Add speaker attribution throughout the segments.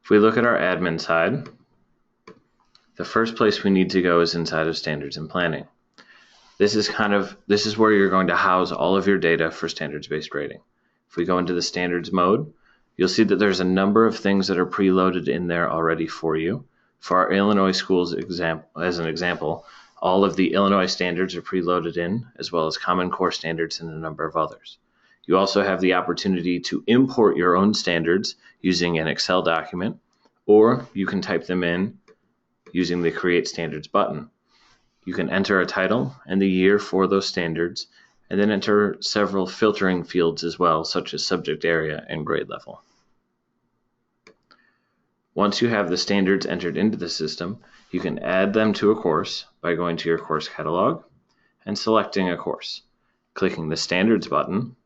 Speaker 1: If we look at our admin side, the first place we need to go is inside of standards and planning. This is where you're going to house all of your data for standards-based grading. If we go into the standards mode, you'll see that there's a number of things that are preloaded in there already for you. For our Illinois schools as an example, all of the Illinois standards are preloaded in, as well as Common Core standards and a number of others. You also have the opportunity to import your own standards using an Excel document, or you can type them in using the Create Standards button. You can enter a title and the year for those standards, and then enter several filtering fields as well, such as subject area and grade level. Once you have the standards entered into the system, you can add them to a course by going to your course catalog and selecting a course, clicking the Standards button,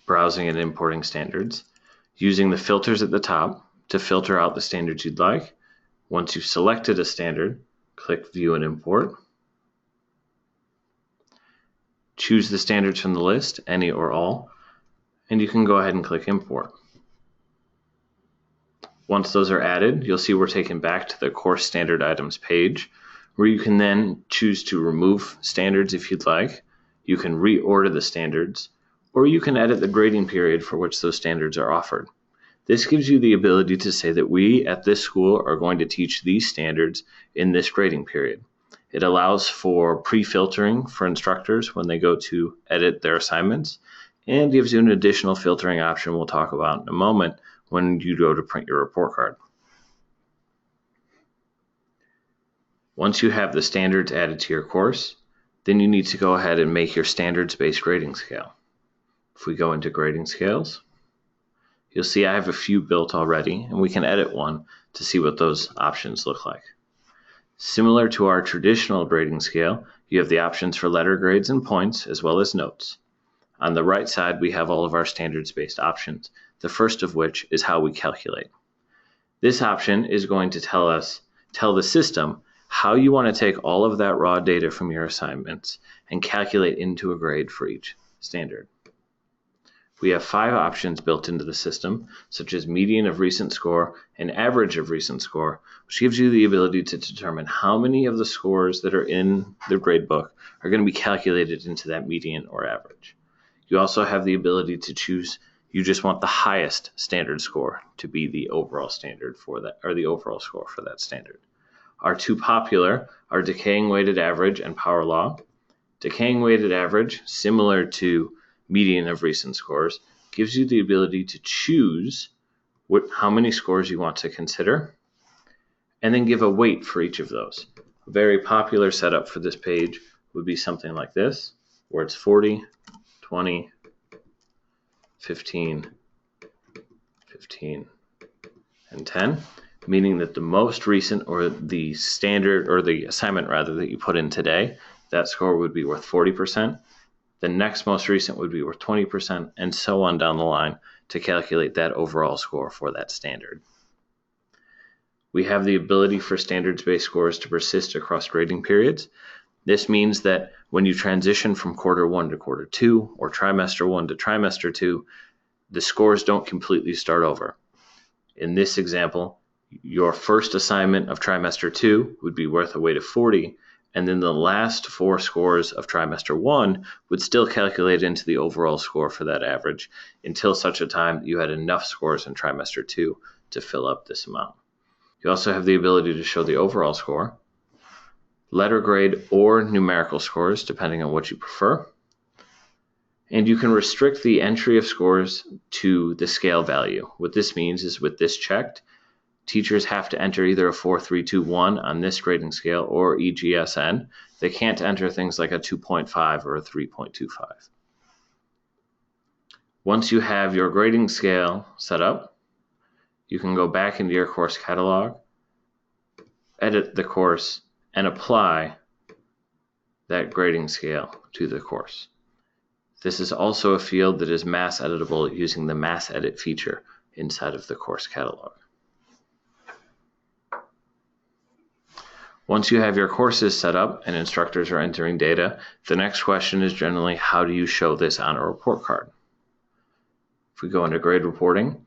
Speaker 1: browsing and importing standards, using the filters at the top to filter out the standards you'd like. Once you've selected a standard, click View and Import. Choose the standards from the list, any or all, and you can go ahead and click Import. Once those are added, you'll see we're taken back to the Course Standard Items page, where you can then choose to remove standards if you'd like. You can reorder the standards, or you can edit the grading period for which those standards are offered. This gives you the ability to say that we at this school are going to teach these standards in this grading period. It allows for pre-filtering for instructors when they go to edit their assignments, and gives you an additional filtering option we'll talk about in a moment when you go to print your report card. Once you have the standards added to your course, then you need to go ahead and make your standards-based grading scale. If we go into grading scales, you'll see I have a few built already, and we can edit one to see what those options look like. Similar to our traditional grading scale, you have the options for letter grades and points, as well as notes. On the right side, we have all of our standards-based options, the first of which is how we calculate. This option is going to tell the system how you want to take all of that raw data from your assignments and calculate into a grade for each standard. We have 5 options built into the system, such as median of recent score and average of recent score, which gives you the ability to determine how many of the scores that are in the gradebook are going to be calculated into that median or average. You also have the ability to choose, you just want the highest standard score to be the overall standard for that, or the overall score for that standard. Our 2 popular are decaying weighted average and power law. Decaying weighted average, similar to median of recent scores, gives you the ability to choose how many scores you want to consider, and then give a weight for each of those. A very popular setup for this page would be something like this, where it's 40, 20, 15, 15, and 10, meaning that the most recent, or the standard, or the assignment rather, that you put in today, that score would be worth 40%. The next most recent would be worth 20%, and so on down the line to calculate that overall score for that standard. We have the ability for standards-based scores to persist across grading periods. This means that when you transition from quarter 1 to quarter 2, or trimester 1 to trimester 2, the scores don't completely start over. In this example, your first assignment of trimester 2 would be worth a weight of 40, and then the last 4 scores of trimester 1 would still calculate into the overall score for that average until such a time that you had enough scores in trimester 2 to fill up this amount. You also have the ability to show the overall score, letter grade or numerical scores, depending on what you prefer. And you can restrict the entry of scores to the scale value. What this means is, with this checked, teachers have to enter either a 4, 3, 2, 1 on this grading scale or EGSN. They can't enter things like a 2.5 or a 3.25. Once you have your grading scale set up, you can go back into your course catalog, edit the course, and apply that grading scale to the course. This is also a field that is mass editable using the mass edit feature inside of the course catalog. Once you have your courses set up and instructors are entering data, the next question is generally, how do you show this on a report card? If we go into grade reporting,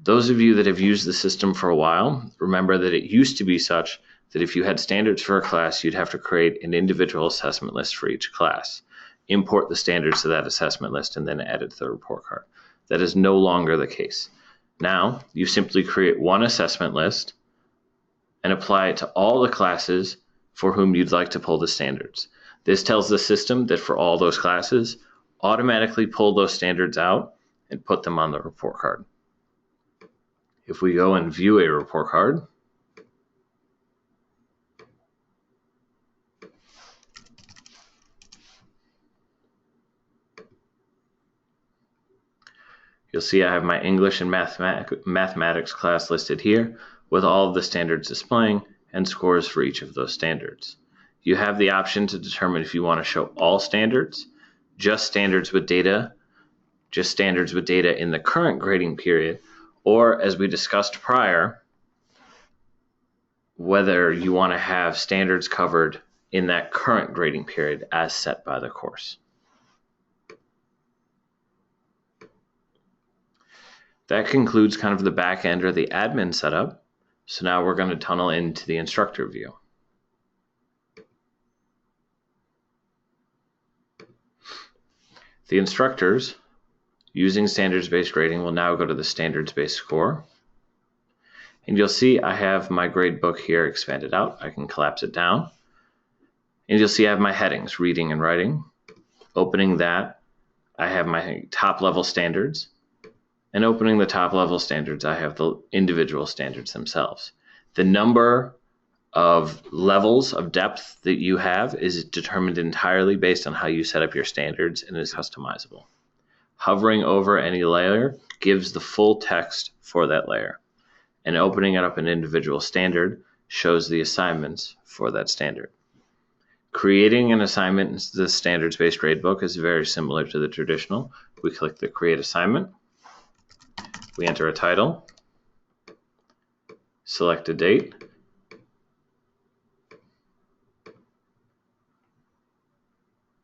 Speaker 1: Those of you that have used the system for a while, remember that it used to be such that if you had standards for a class, you'd have to create an individual assessment list for each class, import the standards to that assessment list, and then add it to the report card. That is no longer the case. Now, you simply create one assessment list and apply it to all the classes for whom you'd like to pull the standards. This tells the system that for all those classes, automatically pull those standards out and put them on the report card. If we go and view a report card, you'll see I have my English and mathematics class listed here with all of the standards displaying and scores for each of those standards. You have the option to determine if you want to show all standards, just standards with data in the current grading period, or as we discussed prior, whether you want to have standards covered in that current grading period as set by the course. That concludes kind of the back end or the admin setup. So now we're going to tunnel into the instructor view. The instructors using standards-based grading will now go to the standards-based score. And you'll see I have my gradebook here expanded out. I can collapse it down. And you'll see I have my headings, reading and writing. Opening that, I have my top level standards. And opening the top level standards, I have the individual standards themselves. The number of levels of depth that you have is determined entirely based on how you set up your standards and is customizable. Hovering over any layer gives the full text for that layer. And opening it up an individual standard shows the assignments for that standard. Creating an assignment in the standards-based gradebook is very similar to the traditional. We click the Create Assignment. We enter a title, select a date,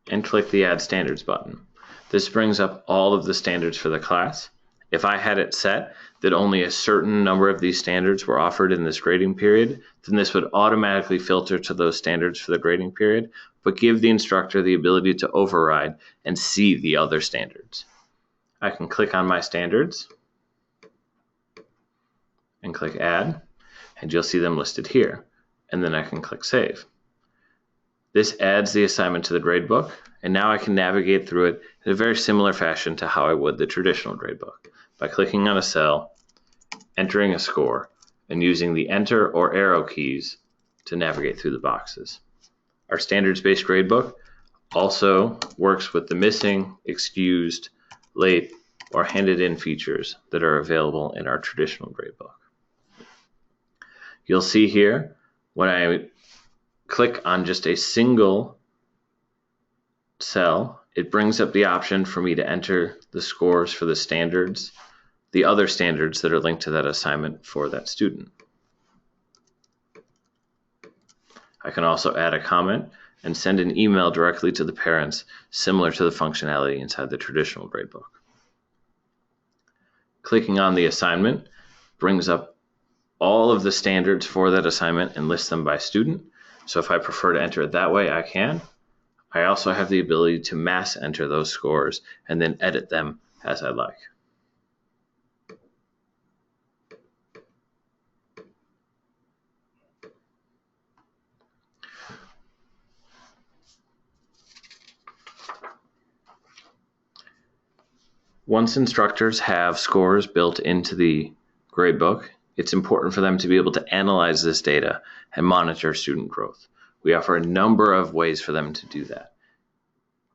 Speaker 1: and click the Add Standards button. This brings up all of the standards for the class. If I had it set that only a certain number of these standards were offered in this grading period, then this would automatically filter to those standards for the grading period, but give the instructor the ability to override and see the other standards. I can click on my standards and click Add, and you'll see them listed here. And then I can click Save. This adds the assignment to the gradebook, and now I can navigate through it in a very similar fashion to how I would the traditional gradebook, by clicking on a cell, entering a score, and using the Enter or arrow keys to navigate through the boxes. Our standards-based gradebook also works with the missing, excused, late, or handed in features that are available in our traditional gradebook. You'll see here when I click on just a single cell, it brings up the option for me to enter the scores for the standards, the other standards that are linked to that assignment for that student. I can also add a comment and send an email directly to the parents, similar to the functionality inside the traditional gradebook. Clicking on the assignment brings up all of the standards for that assignment and lists them by student. So if I prefer to enter it that way, I can. I also have the ability to mass enter those scores and then edit them as I like. Once instructors have scores built into the gradebook, it's important for them to be able to analyze this data and monitor student growth. We offer a number of ways for them to do that.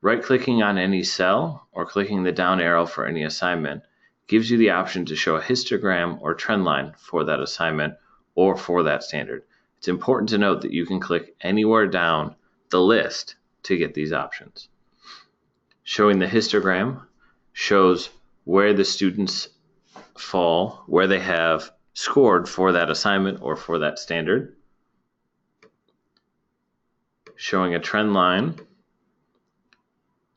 Speaker 1: Right-clicking on any cell or clicking the down arrow for any assignment gives you the option to show a histogram or trend line for that assignment or for that standard. It's important to note that you can click anywhere down the list to get these options. Showing the histogram shows where the students fall, where they have scored for that assignment or for that standard. Showing a trend line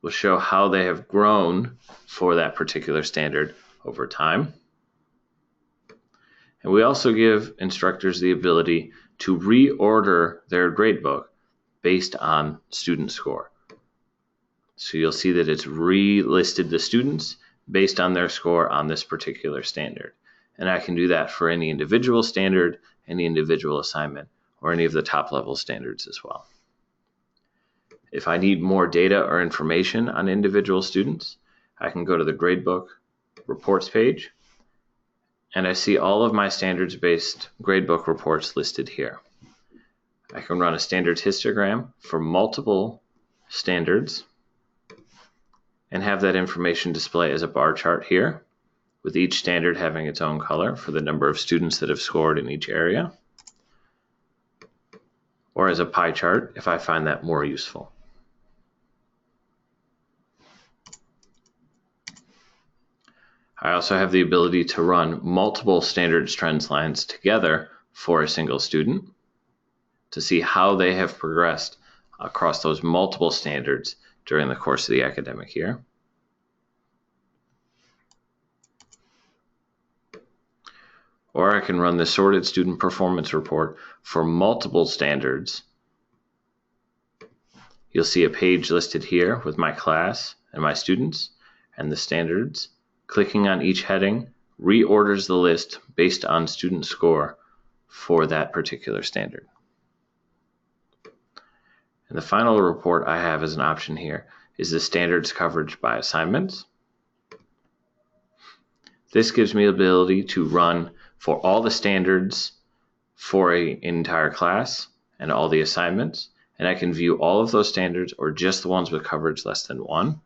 Speaker 1: will show how they have grown for that particular standard over time. And we also give instructors the ability to reorder their gradebook based on student score. So you'll see that it's relisted the students based on their score on this particular standard. And I can do that for any individual standard, any individual assignment, or any of the top level standards as well. If I need more data or information on individual students, I can go to the gradebook reports page, and I see all of my standards-based gradebook reports listed here. I can run a standards histogram for multiple standards and have that information display as a bar chart here, with each standard having its own color for the number of students that have scored in each area, or as a pie chart if I find that more useful. I also have the ability to run multiple standards trends lines together for a single student to see how they have progressed across those multiple standards during the course of the academic year. Or I can run the sorted student performance report for multiple standards. You'll see a page listed here with my class and my students and the standards. Clicking on each heading reorders the list based on student score for that particular standard. And the final report I have as an option here is the standards coverage by assignments. This gives me the ability to run for all the standards for an entire class and all the assignments, and I can view all of those standards or just the ones with coverage less than 1.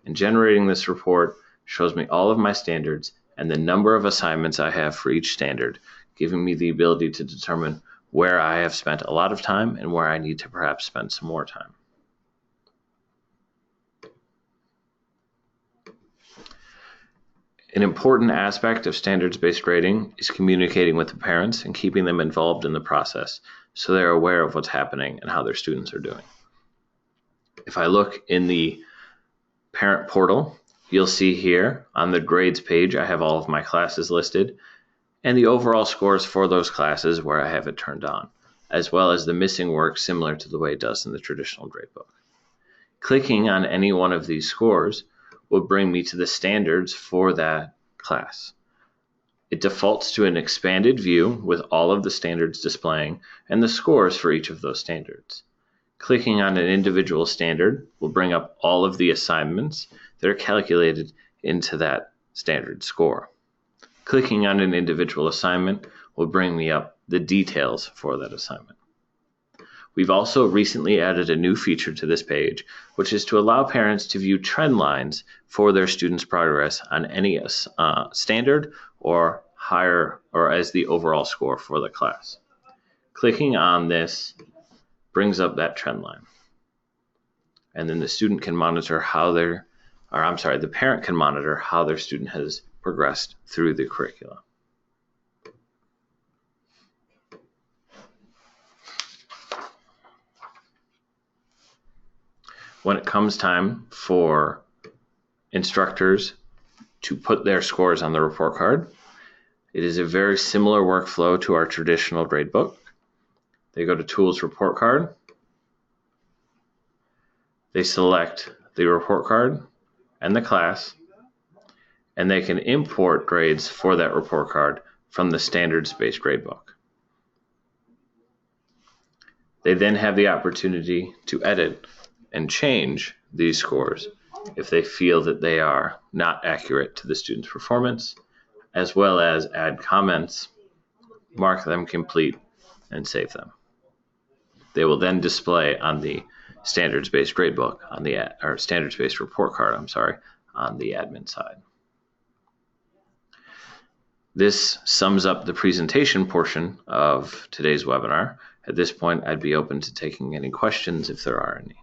Speaker 1: And generating this report shows me all of my standards and the number of assignments I have for each standard, giving me the ability to determine where I have spent a lot of time and where I need to perhaps spend some more time. An important aspect of standards-based grading is communicating with the parents and keeping them involved in the process so they're aware of what's happening and how their students are doing. If I look in the parent portal, you'll see here on the grades page, I have all of my classes listed and the overall scores for those classes where I have it turned on, as well as the missing work similar to the way it does in the traditional gradebook. Clicking on any one of these scores will bring me to the standards for that class. It defaults to an expanded view with all of the standards displaying and the scores for each of those standards. Clicking on an individual standard will bring up all of the assignments that are calculated into that standard score. Clicking on an individual assignment will bring me up the details for that assignment. We've also recently added a new feature to this page, which is to allow parents to view trend lines for their students' progress on any standard or higher, or as the overall score for the class. Clicking on this brings up that trend line. And then the student can monitor how the parent can monitor how their student has progressed through the curriculum. When it comes time for instructors to put their scores on the report card, it is a very similar workflow to our traditional gradebook. They go to Tools Report Card. They select the report card and the class, and they can import grades for that report card from the standards-based gradebook. They then have the opportunity to edit and change these scores if they feel that they are not accurate to the student's performance, as well as add comments, mark them complete, and save them. They will then display on the standards-based gradebook or standards-based report card, on the admin side. This sums up the presentation portion of today's webinar. At this point, I'd be open to taking any questions if there are any.